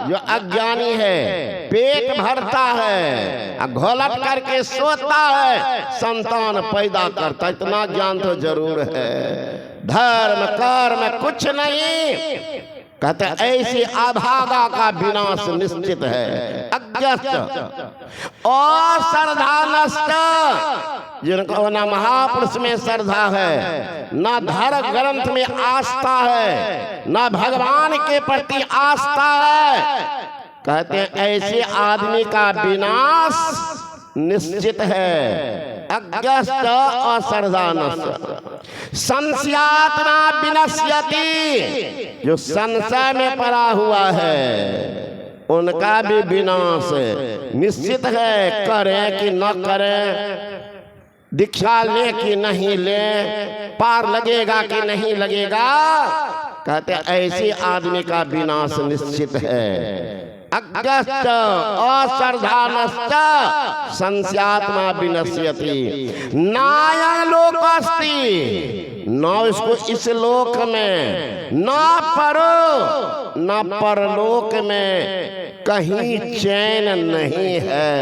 जो अज्ञानी है पेट भरता है, घोलट करके सोता है, संतान पैदा करता, इतना ज्ञान तो जरूर है। धर्म कर्म कुछ नहीं, कहते ऐसी अभागा का विनाश निश्चित है। अज्ञस्त और श्रद्धा नष्ट, जिनको न महापुरुष में श्रद्धा है, न धर्म ग्रंथ में आस्था है, न भगवान के प्रति आस्था है, कहते हैं ऐसे आदमी का विनाश निश्चित है। अज्ञस्त और श्रद्धा नष्ट। संशयात्मा विनश्यति, जो संशय में पड़ा हुआ है उनका भी विनाश निश्चित है। करें कि न करें, दीक्षा ले कि नहीं ले, पार लगेगा कि नहीं लगेगा, कहते ऐसे आदमी का विनाश निश्चित है। अज्ञस्त अश्रद्धा नष्ट संशयात्मा विनश्यति। नायं लोकस्ति, न इसको इस लोक में, न परो न परलोक में कहीं चैन नहीं है।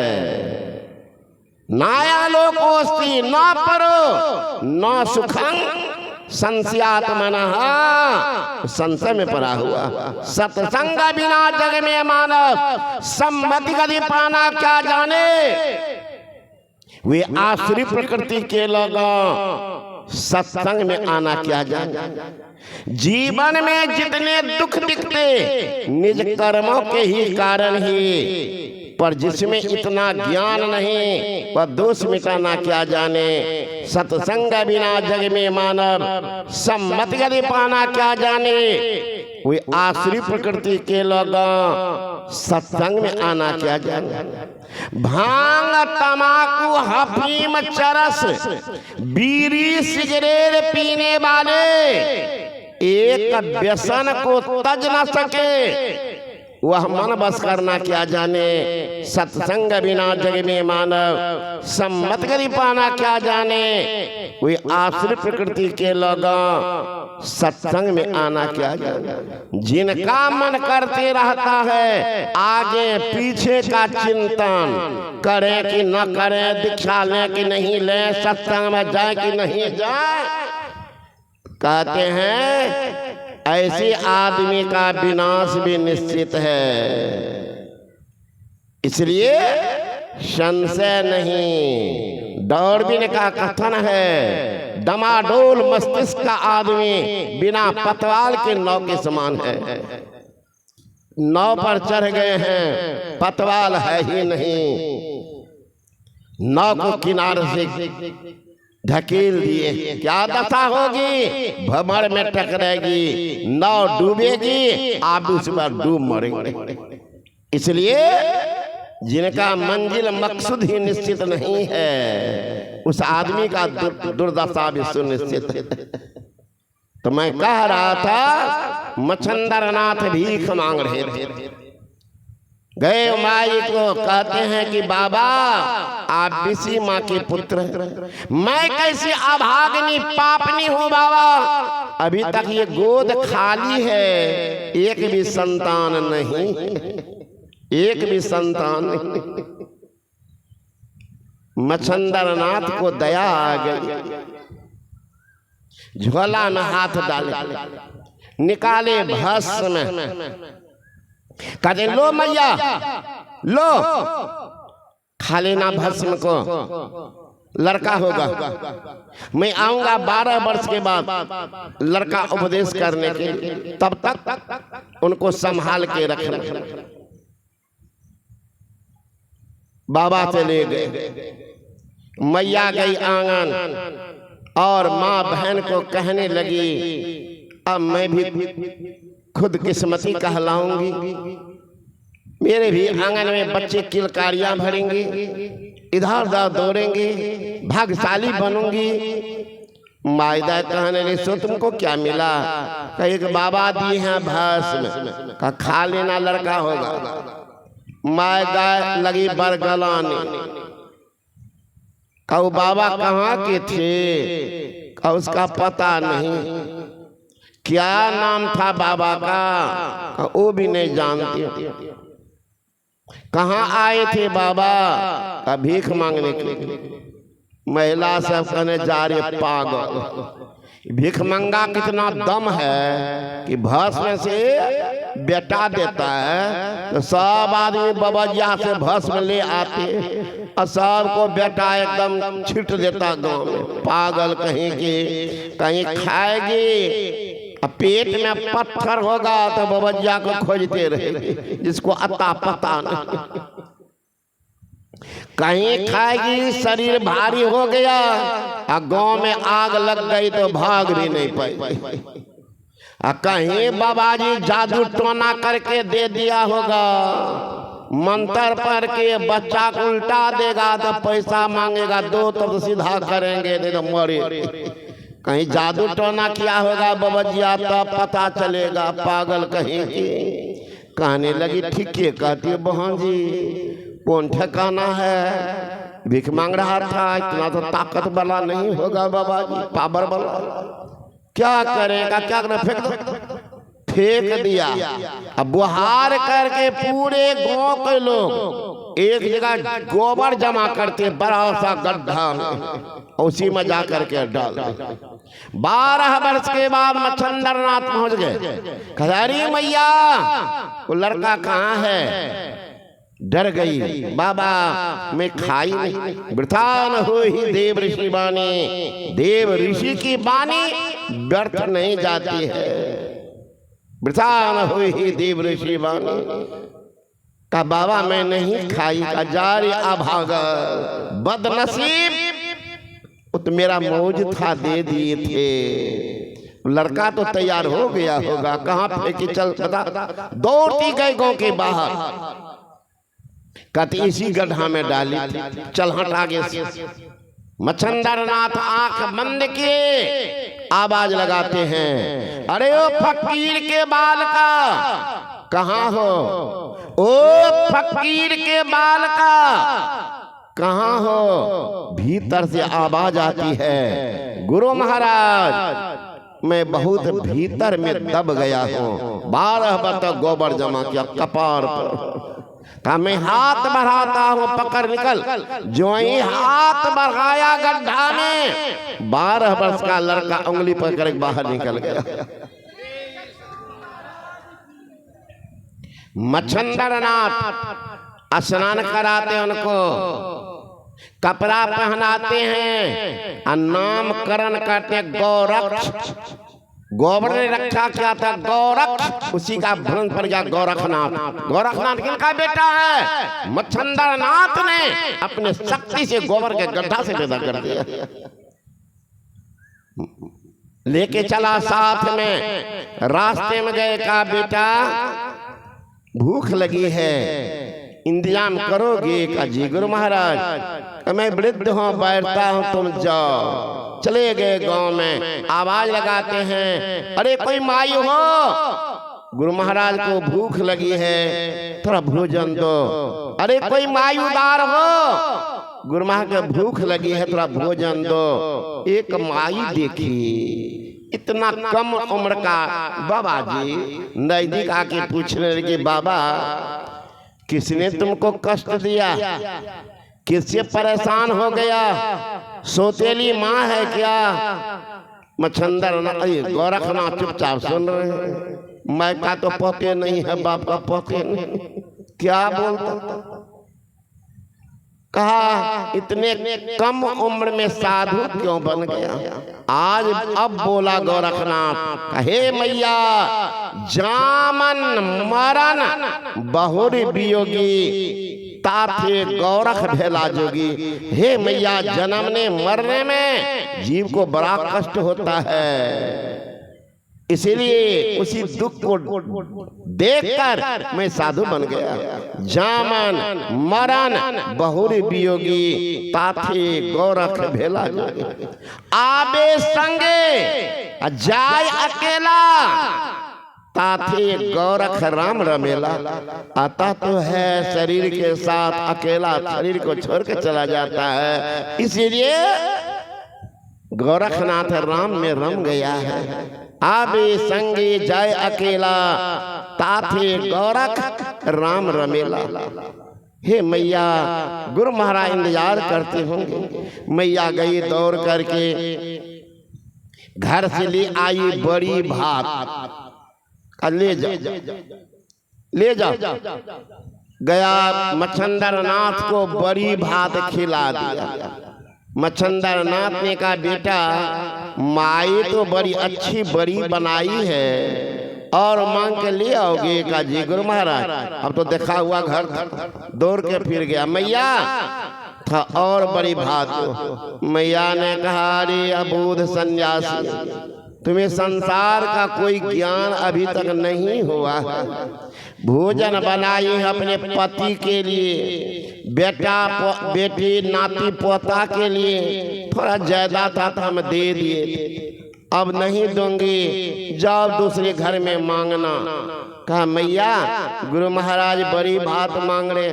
नायं लोकोस्ति न परो न सुखं संशयात्मनः, संशय में पड़ा हुआ। सत्संग बिना जग में मानव सम्मति गति पाना क्या जाने। वे आश्रित प्रकृति के लोग सत्संग में आना क्या जाने। जीवन में जितने दुख दिखते निज कर्मों के ही कारण ही, पर जिसमें इतना ज्ञान नहीं वह दोष मिटाना क्या जाने। सत्संग बिना जग में मानव सम्मति गति पाना क्या जाने। वे आश्रित प्रकृति के लोग सत्संग में आना क्या जाने। भांग तमाकू हफीम चरस बीड़ी सिगरेट पीने वाले एक व्यसन को तज न सके, वह मन बस करना क्या जाने। सत्संग बिना जग में मानव सम्मति गति पाना क्या जाने। वे आश्रित प्रकृति के लोग सत्संग में आना क्या जाने। जिनका मन करते रहता है आगे पीछे का चिंतन, करें कि न करें, दीक्षा लें कि नहीं लें, सत्संग में जाए कि नहीं जाए, कहते हैं ऐसे आदमी का विनाश भी निश्चित है। इसलिए संशय नहीं। डार्विन का कथन है, डमाडोल मस्तिष्क का आदमी बिना पतवाल के नाव के समान है। नाव पर चढ़ गए हैं, पतवाल है ही नहीं, नाव को किनारे से ढकेल दिए, क्या दशा होगी। भंवर में टकराएगी, नाव डूबेगी, आप उस पर डूब मरेंगे। इसलिए जिनका मंजिल मकसद ही निश्चित नहीं है उस आदमी का दुर्दशा भी सुनिश्चित है। तो मैं कह रहा था मच्छंदर नाथ भीख मांग रहे थे। गए माई को कहते हैं कि बाबा आप विसी माँ के पुत्र, मैं कैसी अभागनी पापनी हूँ बाबा, अभी तक ये गोद खाली है, एक भी संतान नहीं, एक भी संतान नहीं। मच्छंदर नाथ को दया आ गई, झोला में हाथ डाले, निकाले भस्म, कहते लो मैया लो, खा लेना भस्म को, लड़का होगा। मैं आऊंगा 12 वर्ष के बाद लड़का उपदेश करने के लिए, तब तक उनको संभाल के रखना। बाबा चले गए, मैया गई आंगन और माँ बहन को कहने लगी अब मैं भी खुद किस्मती कहलाऊंगी, मेरे भी आंगन में बच्चे किलकारियां भरेंगे, इधर उधर दौड़ेंगे, भाग्यशाली बनूंगी। मायदा कहने लगी सो तुमको क्या मिला। कहा एक बाबा दिए हैं भस्म, का खा लेना लड़का होगा। मायदा लगी बरगलाने, कहा बाबा कहाँ के थे, कहा उसका पता नहीं। क्या नाम था बाबा का? वो भी नहीं जानती। कहाँ आए थे बाबा? का भीख मांगने के लिए। महिला सब कहने जा रही पागल, भीख मंगा कितना दम है कि भस्म से बेटा देता है तो सब आदमी बबजिया से भस्म ले आते और सबको बेटा एकदम छिट देता गांव में। पागल कहीं की, कहीं खाएगी पेट में पत्थर होगा तो बबजिया को खोजते रहेगी, जिसको अता पता नहीं। कहीं खाएगी शरीर भारी हो गया और गांव में आग लग गई तो भाग भी नहीं पाएगी। कहीं बाबा जी जादू टोना करके दे दिया होगा, मंत्र पढ़ के बच्चा को उल्टा देगा तो पैसा मांगेगा, दो तरफ सीधा करेंगे नहीं तो मरे। कहीं जादू टोना किया होगा बबजिया तब पता चलेगा। पागल कहीं की कहने लगी ठीक है कहती है बहन जी कौन ठिकाना है, भीख मांग रहा था, इतना तो ताकत वाला नहीं होगा बाबा जी, पावर वाला। क्या करेगा, क्या करेगा, फेंक दिया। अब बुहार करके पूरे गांव के लोग एक जगह गोबर जमा करते बड़ा सा गड्ढा में, उसी में जा करके डाल। 12 वर्ष के बाद मच्छंदर नाथ पहुंच गए। खजारी मैया वो लड़का कहाँ है? डर गई, बाबा मैं खाई नहीं। वृथा न हो ही देव ऋषि बानी, देव ऋषि की बानी व्यर्थ नहीं जाती है। वृथा न हो ही देव ऋषि बानी। का बाबा मैं नहीं खाई, का जारी अभागा बदनसीब, तो मेरा मौज था दे दिए थे। लड़का तो तैयार हो गया होगा, कहाँ फेंकी चल पता। दौड़ती गई गांव के बाहर, कहती इसी गड्ढा में डाली, चल हट आगे से। मच्छंदर नाथ आंख बंद किए, आवाज लगाते हैं, अरे ओ फकीर के बाल का कहाँ हो? ओ फकीर के बाल का कहाँ हो? भीतर से आवाज आती है, गुरु महाराज मैं बहुत भीतर में दब गया हूँ। 12 बता गोबर जमा किया कपार पर, मैं हाथ बढ़ाता हूँ पकड़ निकल। जो ही हाथ बढ़ाया गड्ढा में 12 वर्ष का लड़का उंगली पकड़ बाहर निकल गया। मच्छंदर नाथ स्नान कराते उनको, कपड़ा पहनाते हैं और नामकरण करते। गौरक्ष, गोबर ने रखा क्या था? गौरक्ष, उसी का भ्रम पड़ गया गोरखनाथ। गोरखनाथ किनका बेटा है? मच्छंदर नाथ ने अपने शक्ति से गोबर के गड्ढा से पैदा कर दिया। लेके चला साथ में, रास्ते में गए, का बेटा भूख लगी है, इंतजाम करोगे? का जी गुरु महाराज मैं वृद्ध हूँ, बैठता हूँ, तुम जाओ। चले गए गांव में, आवाज लगाते हैं, अरे कोई माई हो, गुरु महाराज को भूख लगी है, थोड़ा भोजन दो। अरे कोई माई उदार हो, गुरु महाराज को भूख लगी है, थोड़ा भोजन दो। एक माई देखी, इतना कम उम्र का, बाबा जी नजदीक आके पूछने लगे, बाबा किसने तुमको कष्ट दिया, किससे परेशान हो गया, सोतेली माँ है क्या? मच्छंदर गोरखनाथ चुपचाप सुन रहे हैं। मैं का तो पोते नहीं है, बाप का पोते नहीं, क्या बोलता। कहा इतने कम उम्र में साधु क्यों बन गया? आज अब बोला गोरखनाथ, कहे मैया जामन मरण बहुरी वियोगी, ताथे गौरख भेला जोगी। हे मैया जन्मने मरने में जीव को बड़ा कष्ट होता है, इसीलिए उसी दुख को देखकर मैं साधु बन गया। जामन मरण बहुरी वियोगी, ताथे गौरख भेला जोगी। आबे संगे जाय अकेला, ताथे गौरख राम रमेला। आता तो है शरीर के साथ, अकेला शरीर को छोड़ के चला जाता है। इसीलिए गोरखनाथ राम में रम गया है। आबे संगे जाय अकेला, ताथे गोरख राम रमेला। हे मैया, गुरु महाराज इंतजार करते होंगे। मैया गई दौड़ करके, घर से ले आई बड़ी भात। ले जाओ, ले जाओ। गया मच्छंदर नाथ को बड़ी भात खिला दिया। मच्छंदर नाथ ने कहा, बेटा माई तो बड़ी अच्छी बड़ी बनाई है, और मांग के ले आओगे? का जी गुरु महाराज, अब तो देखा हुआ घर दौड़ के फिर गया। मैया था और बड़ी भात। मैया ने कहा, अरे अबूध सन्यासी, तुम्हें संसार का कोई ज्ञान अभी तक नहीं हुआ। भोजन बनाई है अपने पति के लिए, बेटा बेटी नाती पोता के लिए। थोड़ा ज्यादा था तो हम दे दिए, अब नहीं दूंगी, जाओ दूसरे घर में मांगना। कहा, मैया गुरु महाराज बड़ी भात मांग रहे।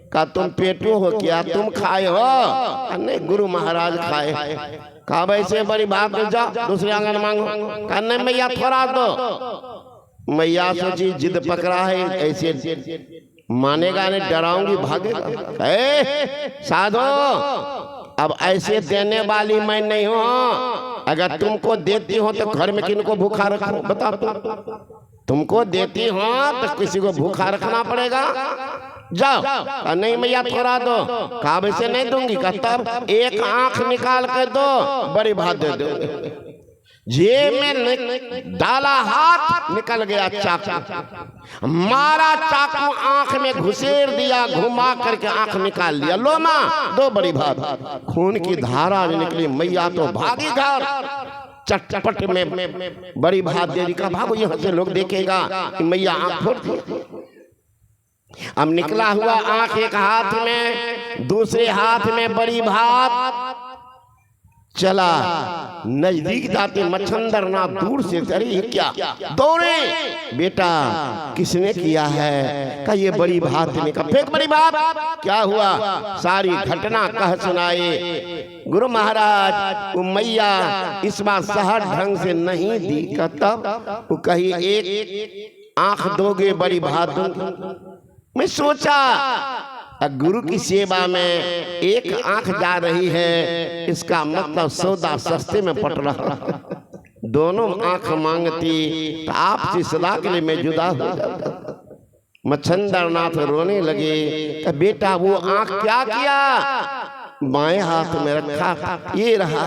कहा, तुम पेटू हो क्या, तुम खाए हो? नहीं, गुरु महाराज खाए। कहा, वैसे बड़ी भात जाओ दूसरे आंगन मांगो। कहा, नहीं मैया थोड़ा दो। मैया सोची जिद पकड़ा है, ऐसे मानेगा नहीं, डराऊंगी भागेगा। साधो, अब ऐसे देने वाली मैं नहीं हूं। अगर तुमको देती हो तो घर में किनको भूखा रखो? बता तुमको देती हो तो किसी को भूखा रखना पड़ेगा। जाओ। नहीं मैया थोड़ा दो। कहा, वैसे नहीं दूंगी। का तब एक आंख निकाल के दो, बड़ी भात दे दो। जेब में डाला, हाथ निकल गया चाकू, मारा चाकू आंख में घुसेर दिया, घुमा करके आंख निकाल लिया। लो मां, दो बड़ी भात। खून की धारा निकली। मैया तो भागी घर, चटपट में बड़ी भात दे दी। का भागो यहाँ से, लोग देखेगा कि मैया आंख फोड़ दी। अब निकला हुआ आंख एक हाथ में, दूसरे हाथ में बड़ी भात। चला नजदीक जाते मच्छंदर नाथ दूर से, अरे ये क्या? दौड़े, बेटा किसने किया है? का ये बड़ी भात ने। का फेंक बड़ी भात। क्या हुआ? सारी घटना कह सुनाए। गुरु महाराज, वो मैया इस बार सहज ढंग से नहीं दी। का तब वो कही, एक आंख दोगे बड़ी भात दूंगी। मैं सोचा गुरु की सेवा में एक आंख जा रही है, इसका मतलब सौदा सस्ते में पट रहा। दोनों आंख मांगती तो आपसे सदा के लिए मैं जुदा हो जाता। मच्छंदर नाथ रोने लगे। तो बेटा वो आंख क्या किया? बाएं हाथ में रखा, ये रहा।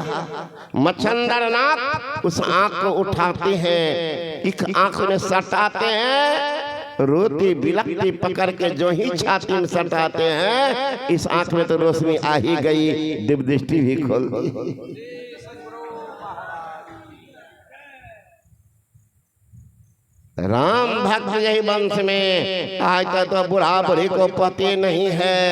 मच्छंदर नाथ उस आंख को उठाते हैं, एक आंख में सटाते हैं, रोती बिलखती पकड़ के जो ही छाती में सटाते हैं, इस आंख में तो रोशनी आ ही गई, दिव्य दृष्टि भी खोल दी। राम भक्त यही वंश में आज तक तो बुढ़ा बुढ़ी को पति नहीं है।